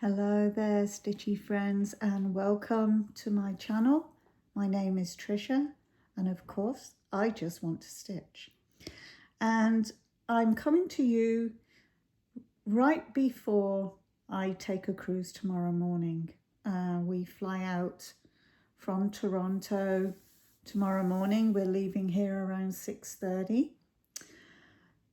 Hello there, stitchy friends, and welcome to my channel. My name is Tricia, and of course I just want to stitch, and I'm coming to you right before I take a cruise tomorrow morning. We fly out from Toronto tomorrow morning. We're leaving here around 6:30.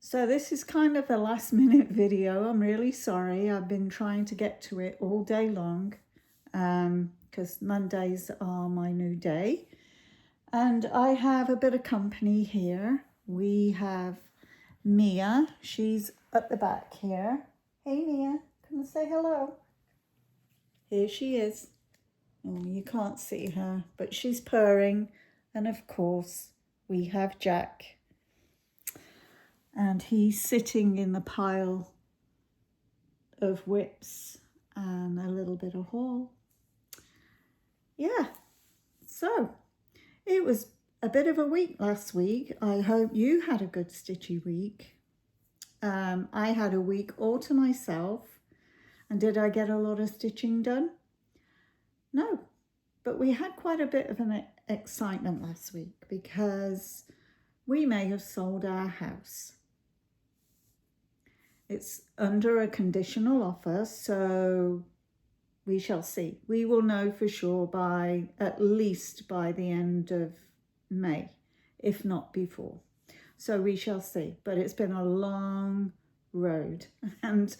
So this is kind of a last minute video. I'm really sorry. I've been trying to get to it all day long because Mondays are my new day. And I have a bit of company here. We have Mia. She's at the back here. Hey Mia, come and say hello. Here she is. Oh, you can't see her, but she's purring. And of course, we have Jack. And he's sitting in the pile of WIPs and a little bit of haul. Yeah, so it was a bit of a week last week. I hope you had a good stitchy week. I had a week all to myself. And did I get a lot of stitching done? No, but we had quite a bit of an excitement last week because we may have sold our house. It's under a conditional offer, so we shall see. We will know for sure by at least by the end of May, if not before. So we shall see. But it's been a long road. And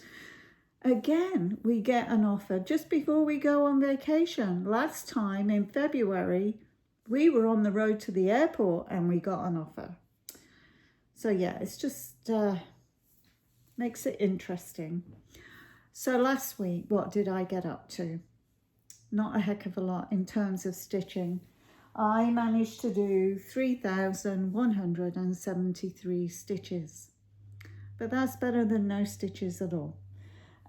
again, we get an offer just before we go on vacation. Last time in February, we were on the road to the airport and we got an offer. So yeah, it's just makes it interesting. So last week, what did I get up to? Not a heck of a lot in terms of stitching. I managed to do 3,173 stitches, but that's better than no stitches at all.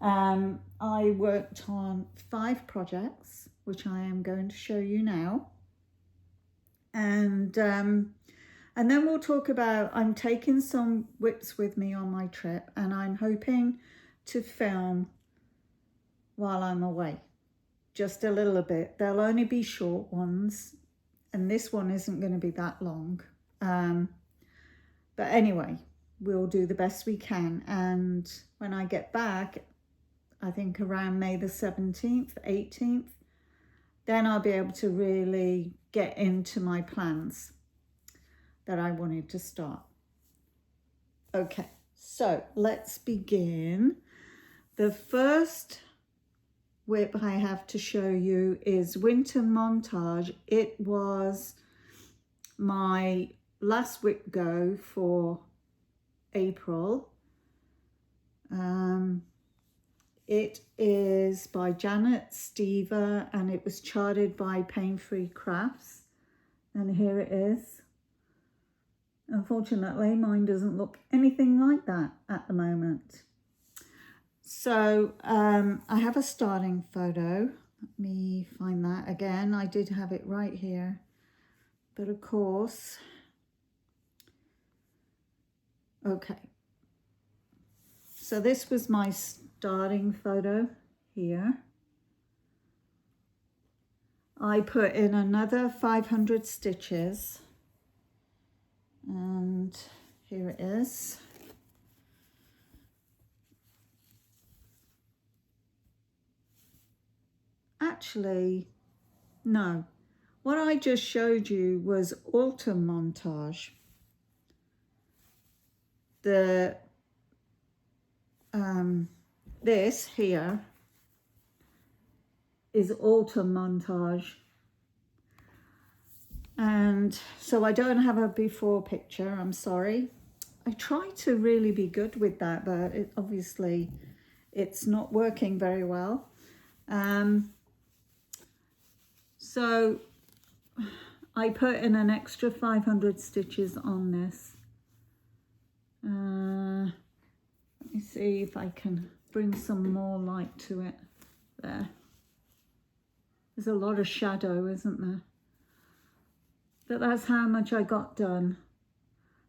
I worked on 5 projects, which I am going to show you now. And then we'll talk about, I'm taking some WIPs with me on my trip and I'm hoping to film while I'm away. Just a little bit. They'll only be short ones and this one isn't going to be that long. But anyway, we'll do the best we can. And when I get back, I think around May the 17th, 18th, then I'll be able to really get into my plans that I wanted to start. Okay, so let's begin. The first WIP I have to show you is Winter Montage. It was my last WIP go for April. It is by Janet Stever and it was charted by Pain Free Crafts. And here it is. Unfortunately, mine doesn't look anything like that at the moment. So I have a starting photo. Let me find that again. I did have it right here. But of course, okay. So this was my starting photo here. I put in another 500 stitches. And here it is. Actually, no. What I just showed you was Autumn Montage. This here is Autumn Montage. And so I don't have a before picture, I'm sorry. I try to really be good with that, but obviously it's not working very well. So I put in an extra 500 stitches on this. Let me see if I can bring some more light to it. There. There's a lot of shadow, isn't there? But that's how much I got done.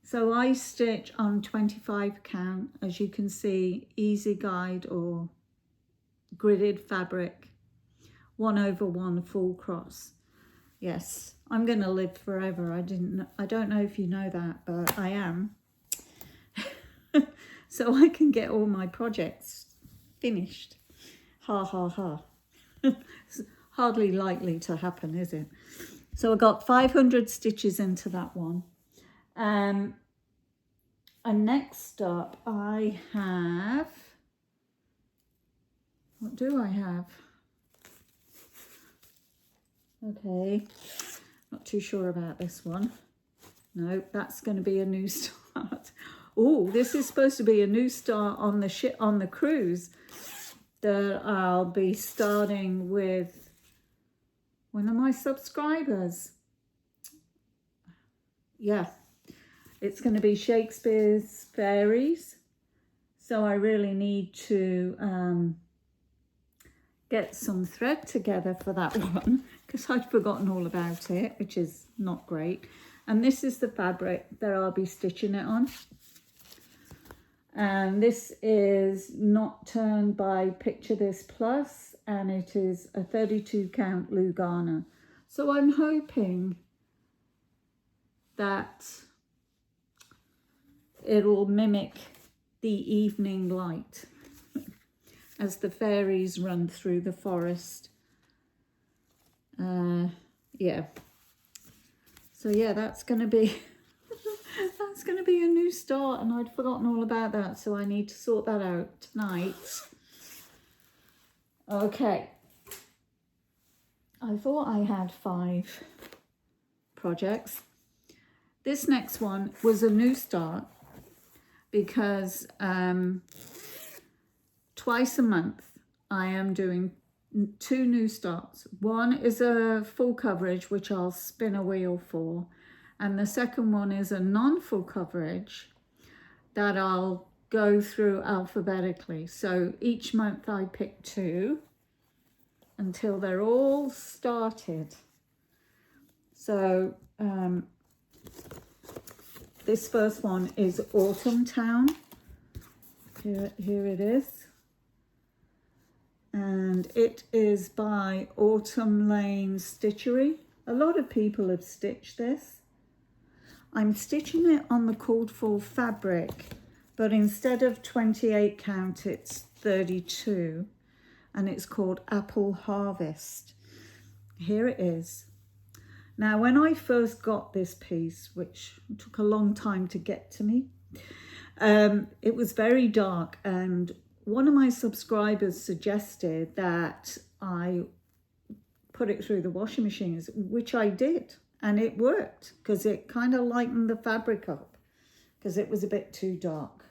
So I stitch on 25 count, as you can see, easy guide or gridded fabric, 1/1 full cross. Yes, I'm going to live forever. I don't know if you know that, but I am. So I can get all my projects finished. Ha ha ha. It's hardly likely to happen, is it? So I got 500 stitches into that one. And next up I have, what do I have? Okay, not too sure about this one. No, that's going to be a new start. Oh, this is supposed to be a new start on the cruise that I'll be starting with one of my subscribers. Yeah, it's going to be Shakespeare's Fairies. So I really need to get some thread together for that one, because I'd forgotten all about it, which is not great. And this is the fabric that I'll be stitching it on. And this is Nocturne by Picture This Plus, and it is a 32 count Lugana. So I'm hoping that it'll mimic the evening light as the fairies run through the forest. Yeah. So yeah, that's going to be that's going to be a new start, and I'd forgotten all about that, so I need to sort that out tonight. Okay. I thought I had 5 projects. This next one was a new start because twice a month I am doing 2 new starts. One is a full coverage, which I'll spin a wheel for, and the second one is a non-full coverage that I'll go through alphabetically. So each month I pick 2 until they're all started. So this first one is Autumn Town. Here it is. And it is by Autumn Lane Stitchery. A lot of people have stitched this. I'm stitching it on the called for fabric, but instead of 28 count, it's 32, and it's called Apple Harvest. Here it is. Now, when I first got this piece, which took a long time to get to me, it was very dark, and one of my subscribers suggested that I put it through the washing machines, which I did, and it worked because it kind of lightened the fabric up because it was a bit too dark.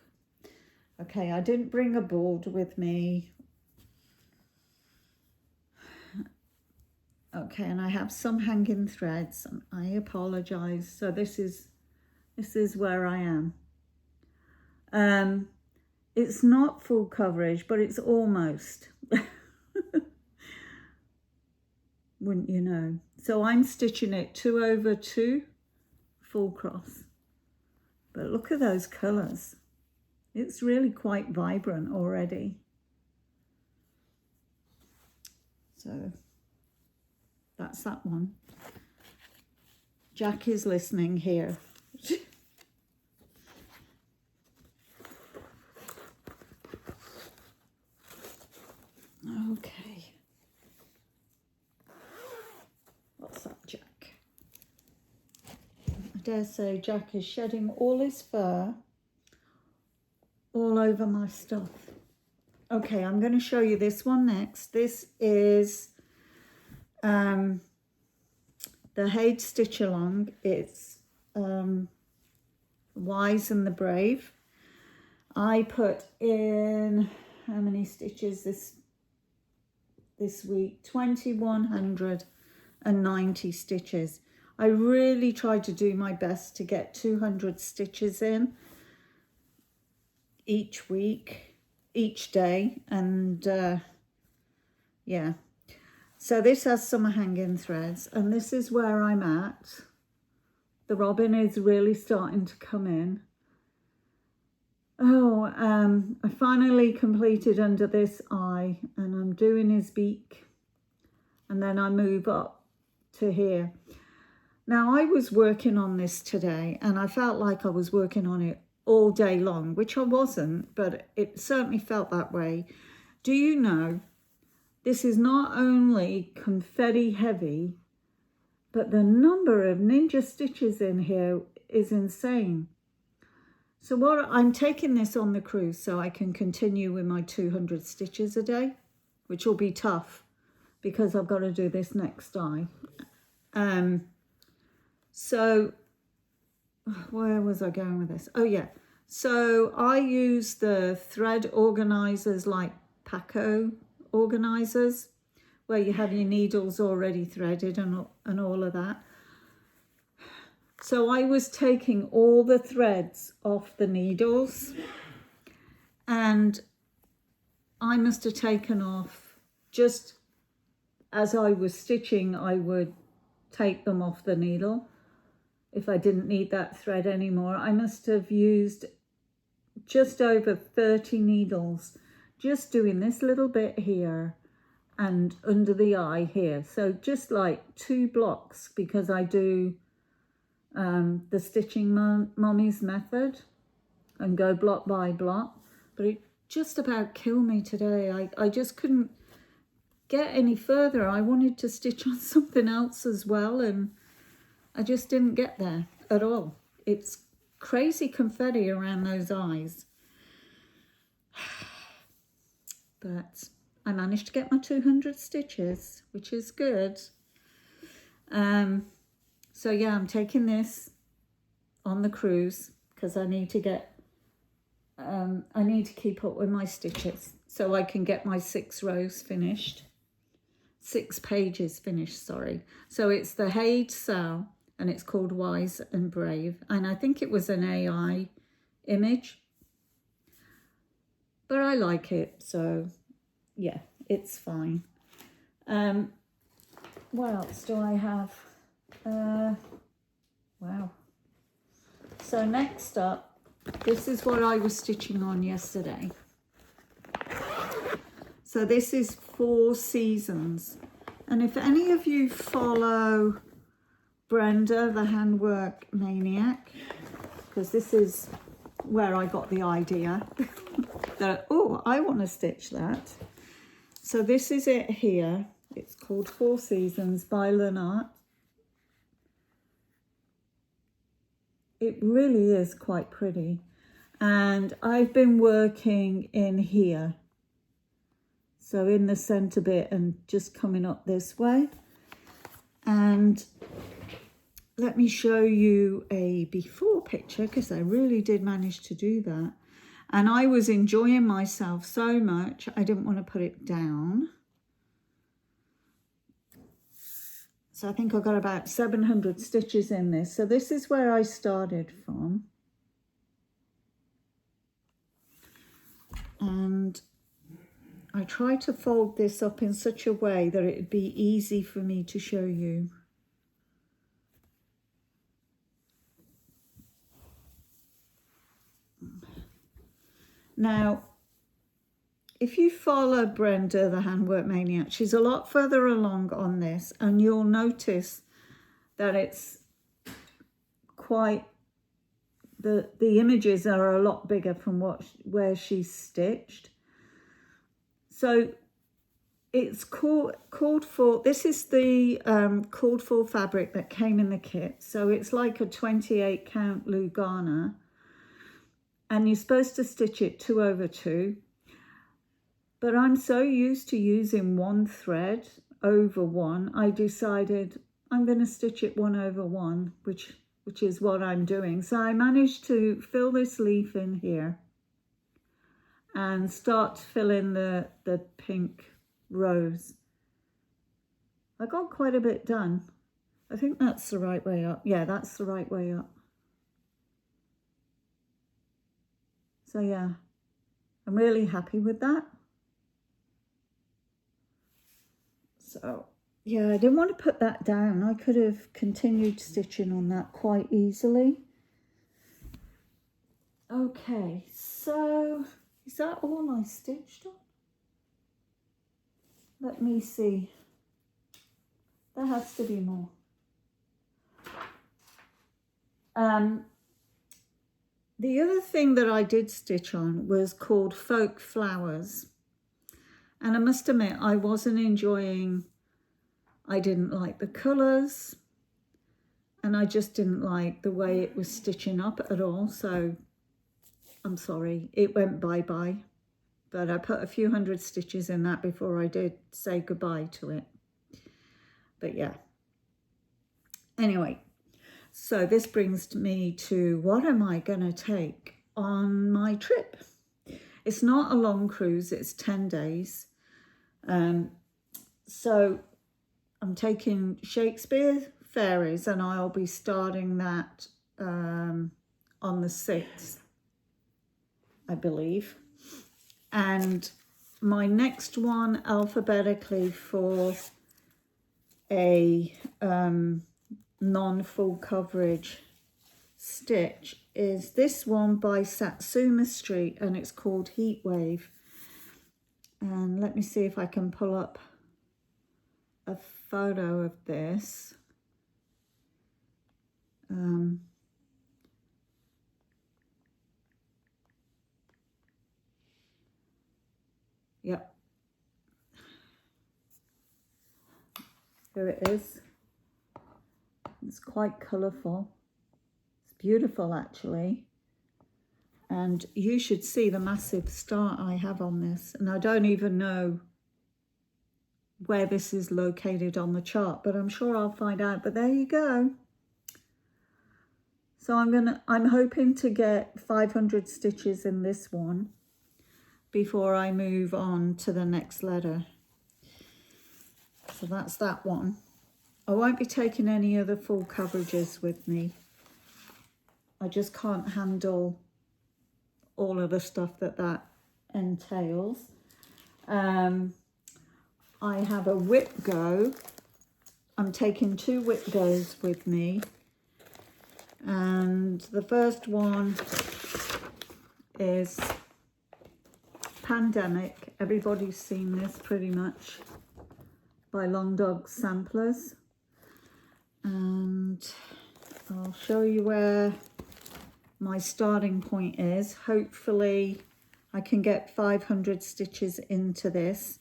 Okay, I didn't bring a board with me. Okay, and I have some hanging threads, and I apologize. So this is where I am. It's not full coverage, but it's almost. Wouldn't you know? So I'm stitching it 2/2 full cross. But look at those colours. It's really quite vibrant already. So that's that one. Jack is listening here. Okay. What's that, Jack? I dare say Jack is shedding all his fur all over my stuff. Okay, I'm going to show you this one next. This is the Haid Stitch Along. It's Wise and the Brave. I put in, how many stitches this week? 2,190 stitches. I really tried to do my best to get 200 stitches in each week, each day, and yeah. So this has some hanging threads, and this is where I'm at. The robin is really starting to come in. Oh, I finally completed under this eye eye and I'm doing his beak, and then I move up to here. Now I was working on this today and I felt like I was working on it all day long, which I wasn't, but it certainly felt that way. Do you know, this is not only confetti heavy, but the number of ninja stitches in here is insane. So what I'm taking this on the cruise so I can continue with my 200 stitches a day, which will be tough because I've got to do this next eye. So where was I going with this? Oh yeah. So I use the thread organizers like Paco organizers, where you have your needles already threaded and all of that. So I was taking all the threads off the needles, and I must have taken off, just as I was stitching, I would take them off the needle if I didn't need that thread anymore. I must have used just over 30 needles just doing this little bit here and under the eye here. So just like 2 blocks, because I do the stitching mommy's method and go block by block. But it just about killed me today. I just couldn't get any further. I wanted to stitch on something else as well, and I just didn't get there at all. It's crazy confetti around those eyes. But I managed to get my 200 stitches, which is good. So yeah, I'm taking this on the cruise because I need to get, I need to keep up with my stitches so I can get my 6 rows finished. 6 pages finished, sorry. So it's the Haid Cell and it's called Wise and Brave. And I think it was an AI image, but I like it. So yeah, it's fine. What else do I have? Wow. So next up, this is what I was stitching on yesterday. So this is 4 Seasons. And if any of you follow Brenda, the handwork maniac, because this is where I got the idea that, oh, I want to stitch that. So this is it here. It's called 4 Seasons by Lynart. It really is quite pretty. And I've been working in here. So in the center bit and just coming up this way. And let me show you a before picture, because I really did manage to do that. And I was enjoying myself so much, I didn't want to put it down. So I think I've got about 700 stitches in this. So this is where I started from. And I tried to fold this up in such a way that it'd be easy for me to show you. Now, if you follow Brenda, the handwork maniac, she's a lot further along on this, and you'll notice that it's quite, the images are a lot bigger from where she's stitched. So it's called for, this is the called for fabric that came in the kit. So it's like a 28 count Lugana, and you're supposed to stitch it 2 over 2. But I'm so used to using 1 thread over 1, I decided I'm going to stitch it 1 over 1, which is what I'm doing. So I managed to fill this leaf in here and start to fill in the pink rose. I got quite a bit done. I think that's the right way up. Yeah, that's the right way up. So yeah, I'm really happy with that. So yeah, I didn't want to put that down. I could have continued stitching on that quite easily. Okay, so is that all I stitched on? Let me see. There has to be more. The other thing that I did stitch on was called Folk Flowers. And I must admit, I wasn't enjoying, I didn't like the colours. And I just didn't like the way it was stitching up at all. So I'm sorry, it went bye-bye. But I put a few hundred stitches in that before I did say goodbye to it. But yeah. Anyway, so this brings me to what am I going to take on my trip? It's not a long cruise, it's 10 days. So I'm taking Shakespeare Fairies and I'll be starting that on the 6th, I believe. And my next one alphabetically for a non-full coverage stitch is this one by Satsuma Street, and it's called Heat Wave. And let me see if I can pull up a photo of this. Yep. Here it is. It's quite colourful. It's beautiful actually. And you should see the massive start I have on this. And I don't even know where this is located on the chart, but I'm sure I'll find out. But there you go. So I'm hoping to get 500 stitches in this one before I move on to the next letter. So that's that one. I won't be taking any other full coverages with me. I just can't handle all of the stuff that entails. I have a WIP go. I'm taking 2 WIP goes with me. And the first one is Pandemic. Everybody's seen this pretty much, by Long Dog Samplers. And I'll show you where my starting point is. Hopefully I can get 500 stitches into this.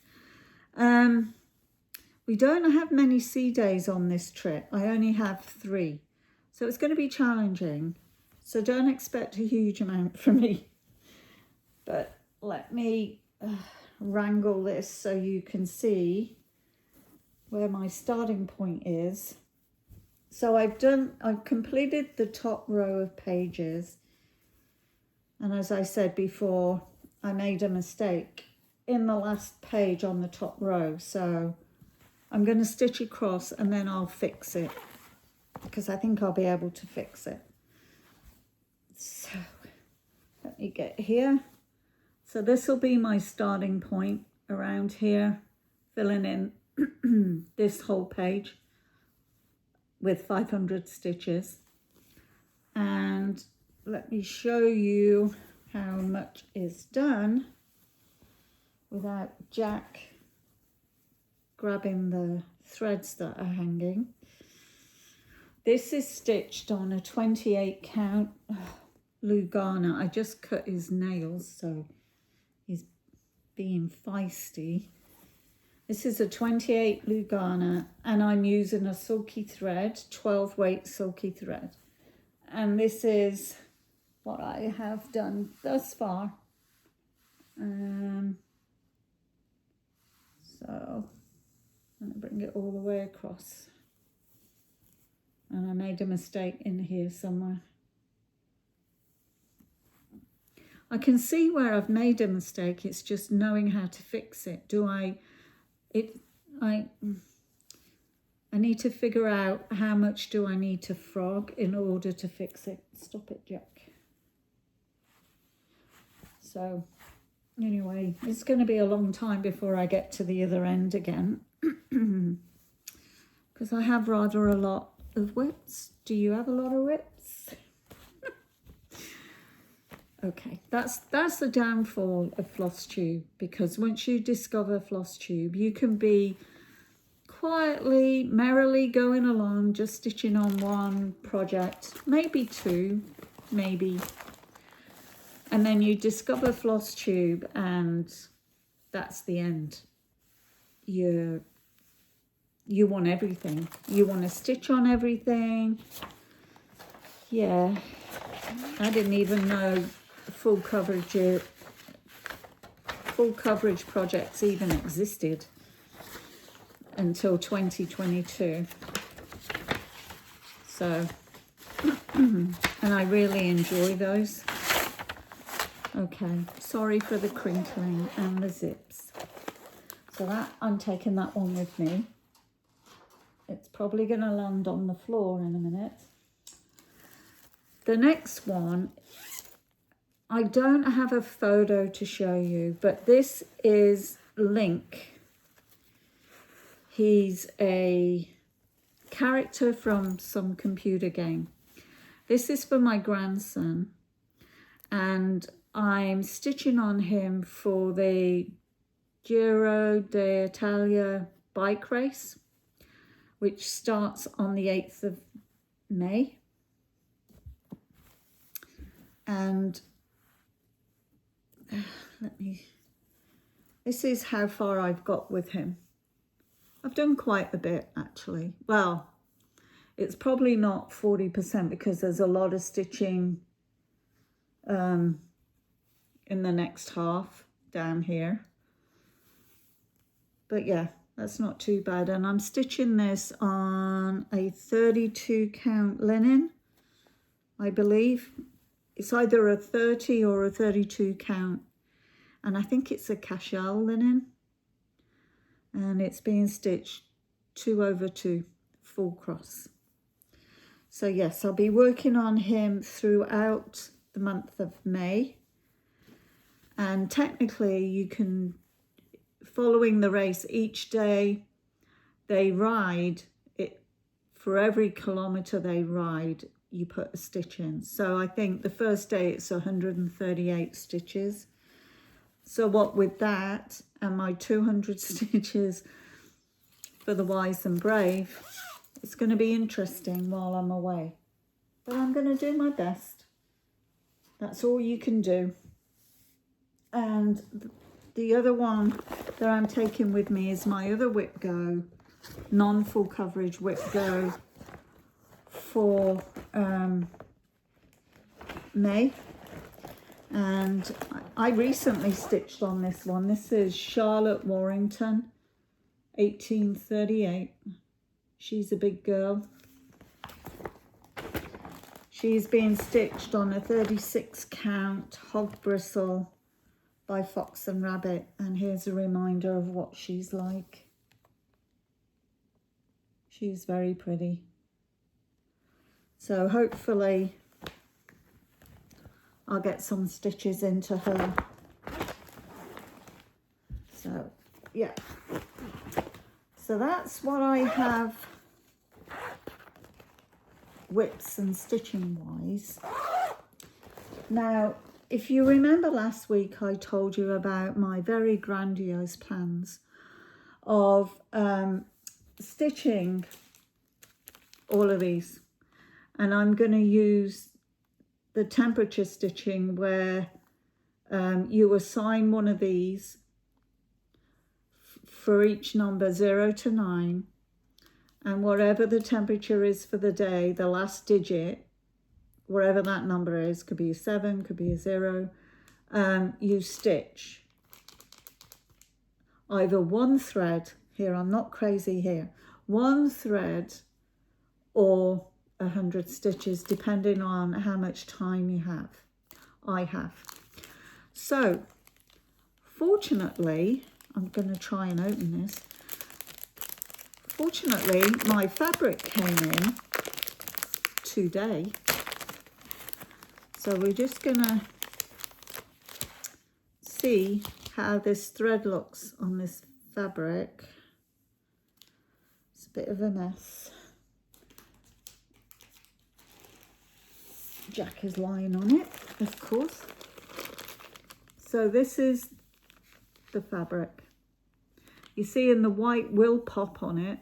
We don't have many sea days on this trip. I only have 3. So it's going to be challenging. So don't expect a huge amount from me. But let me wrangle this so you can see where my starting point is. So I've completed the top row of pages. And as I said before, I made a mistake in the last page on the top row. So I'm going to stitch across and then I'll fix it, because I think I'll be able to fix it. So let me get here. So this will be my starting point around here, filling in this whole page with 500 stitches. And let me show you how much is done without Jack grabbing the threads that are hanging. This is stitched on a 28 count Lugana. I just cut his nails, so he's being feisty. This is a 28 Lugana, and I'm using a silky thread, 12 weight silky thread. And this is what I have done thus far. So I'm going to bring it all the way across. And I made a mistake in here somewhere. I can see where I've made a mistake. It's just knowing how to fix it. I need to figure out how much do I need to frog in order to fix it. Stop it, Jack. So anyway, it's going to be a long time before I get to the other end again. Because I have rather a lot of WIPs. Do you have a lot of WIPs? Okay, that's the downfall of floss tube, because once you discover floss tube, you can be quietly, merrily going along, just stitching on one project, maybe two, maybe. And then you discover floss tube and that's the end. You want everything. You want to stitch on everything. Yeah, I didn't even know full coverage projects even existed until 2022. So, and I really enjoy those. Okay, sorry for the crinkling and the zips. So that, I'm taking that one with me. It's probably going to land on the floor in a minute. The next one, I don't have a photo to show you, but this is Link. He's a character from some computer game. This is for my grandson, and I'm stitching on him for the Giro d'Italia bike race, which starts on the 8th of May. And this is how far I've got with him. I've done quite a bit, actually. Well, it's probably not 40% because there's a lot of stitching in the next half down here. But yeah, that's not too bad. And I'm stitching this on a 32 count linen, I believe. It's either a 30 or a 32 count. And I think it's a cashel linen. And it's being stitched 2/2 full cross. So yes, I'll be working on him throughout the month of May. And technically you can, following the race, each day they ride it, for every kilometre they ride, you put a stitch in. So I think the first day it's 138 stitches. So what with that and my 200 stitches for the Wise and Brave, it's going to be interesting while I'm away. But I'm going to do my best. That's all you can do. And the other one that I'm taking with me is my other WIP Go, non-full coverage WIP Go for May. And I recently stitched on this one. This is Charlotte Warrington, 1838. She's a big girl. She's being stitched on a 36 count hog bristle by Fox and Rabbit. And here's a reminder of what she's like. She's very pretty. So hopefully I'll get some stitches into her. So yeah, so that's what I have WIPs and stitching wise. Now, if you remember last week, I told you about my very grandiose plans of stitching all of these, and I'm going to use the temperature stitching where you assign one of these for each number 0 to 9, and whatever the temperature is for the day, the last digit, wherever that number is, could be a 7, could be a 0, you stitch either one thread, here I'm not crazy here, one thread or 100 stitches, depending on how much time you have. I have. So, fortunately, I'm going to try and open this. Fortunately, my fabric came in today. So we're just going to see how this thread looks on this fabric. It's a bit of a mess. Jack is lying on it, of course. So this is the fabric. You see, in the white will pop on it.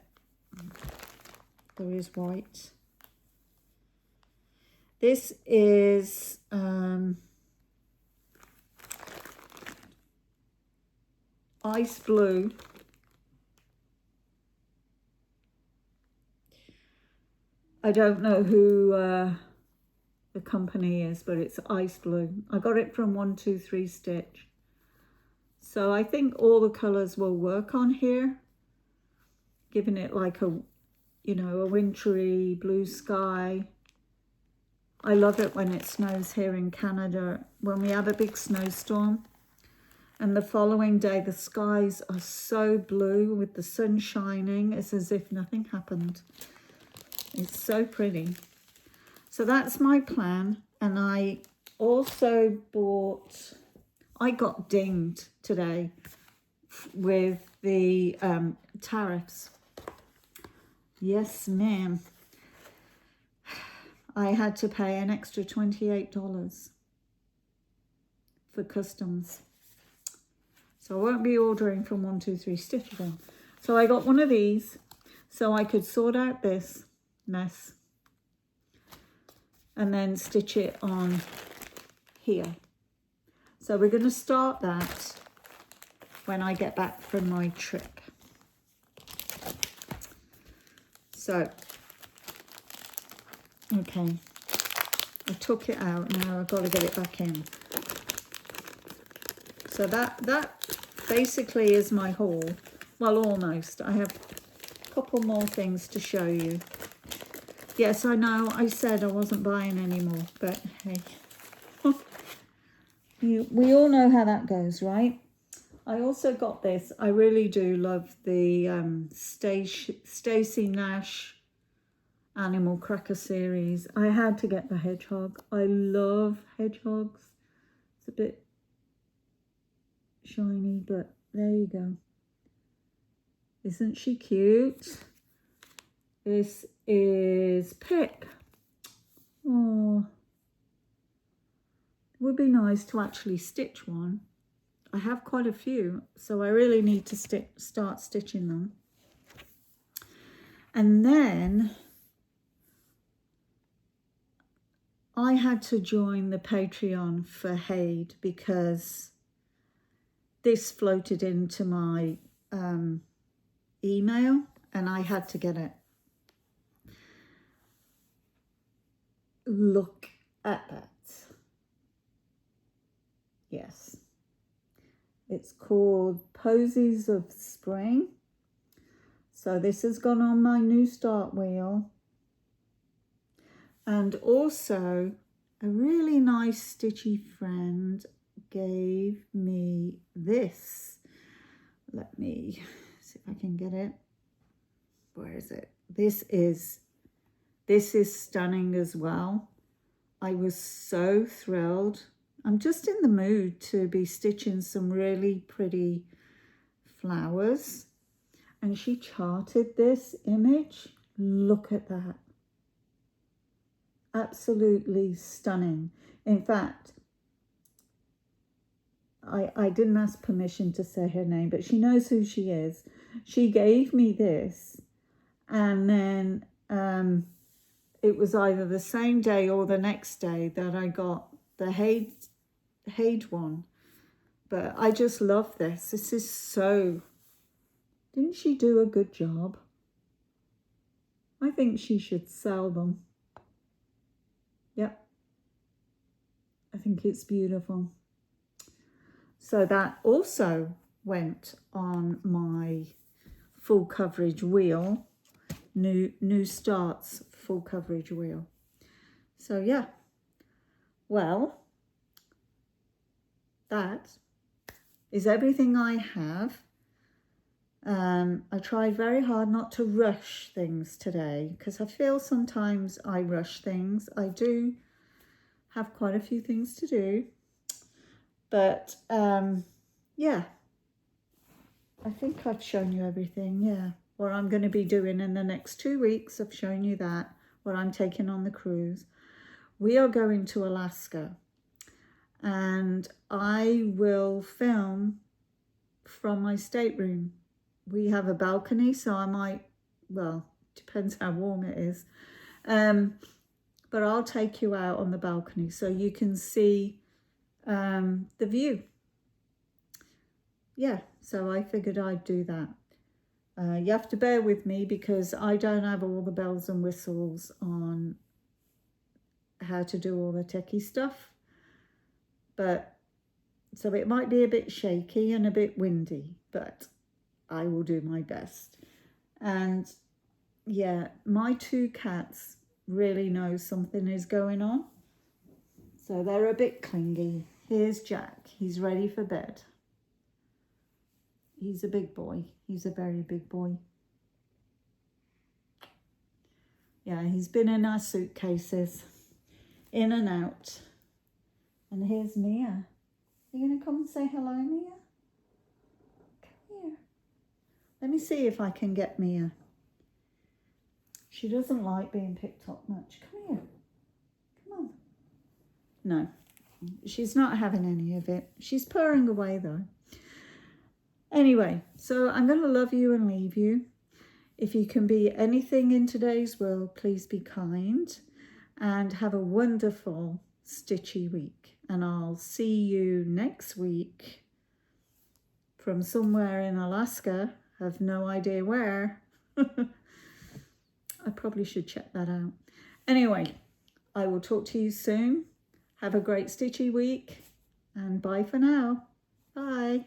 There is white. This is ice blue. I don't know who the company is, but it's ice blue. I got it from 123 Stitch. So I think all the colors will work on here, giving it like a, you know, a wintry blue sky. I love it when it snows here in Canada, when we have a big snowstorm. And the following day, the skies are so blue with the sun shining. It's as if nothing happened. It's so pretty. So that's my plan. And I also bought, I got dinged today with the tariffs. Yes, ma'am. I had to pay an extra $28 for customs. So I won't be ordering from 123 Stitch again. So I got one of these so I could sort out this mess and then stitch it on here. So we're going to start that when I get back from my trip. So, okay, I took it out, now I've got to get it back in. So that basically is my haul. Well, almost. I have a couple more things to show you. Yes, I know I said I wasn't buying anymore, but hey. We all know how that goes, right? I also got this. I really do love the Stacey Nash Animal Cracker series. I had to get the hedgehog. I love hedgehogs. It's a bit shiny, but there you go. Isn't she cute? This is Pip. Oh, it would be nice to actually stitch one. I have quite a few, so I really need to start stitching them. And then I had to join the Patreon for Haid because this floated into my email and I had to get it. Look at that. Yes. It's called Posies of Spring. So this has gone on my new start wheel. And also a really nice stitchy friend gave me this. Let me see if I can get it. Where is it? This is stunning as well. I was so thrilled. I'm just in the mood to be stitching some really pretty flowers. And she charted this image. Look at that. Absolutely stunning. In fact, I didn't ask permission to say her name, but she knows who she is. She gave me this, and then it was either the same day or the next day that I got the Haid one. But I just love this. This is so... Didn't she do a good job? I think she should sell them. Yep. I think it's beautiful. So that also went on my full coverage wheel, new starts full coverage wheel. So yeah, well, that is everything I have. I tried very hard not to rush things today because I feel sometimes I rush things. I do have quite a few things to do. But, yeah, I think I've shown you everything, yeah. What I'm going to be doing in the next 2 weeks, I've shown you that, what I'm taking on the cruise. We are going to Alaska. and I will film from my stateroom. We have a balcony, so I might, well, depends how warm it is. But I'll take you out on the balcony so you can see the view. Yeah, so I figured I'd do that. You have to bear with me because I don't have all the bells and whistles on how to do all the techie stuff. But so it might be a bit shaky and a bit windy, but I will do my best. And yeah, my two cats really know something is going on. So they're a bit clingy. Here's Jack. He's ready for bed. He's a big boy. He's a very big boy. Yeah, he's been in our suitcases, in and out. And here's Mia. Are you going to come and say hello, Mia? Come here. Let me see if I can get Mia. She doesn't like being picked up much. Come here. Come on. No, she's not having any of it. She's purring away though. Anyway, so I'm going to love you and leave you. If you can be anything in today's world, please be kind and have a wonderful stitchy week. And I'll see you next week from somewhere in Alaska. I have no idea where. I probably should check that out. Anyway, I will talk to you soon. Have a great stitchy week and bye for now. Bye.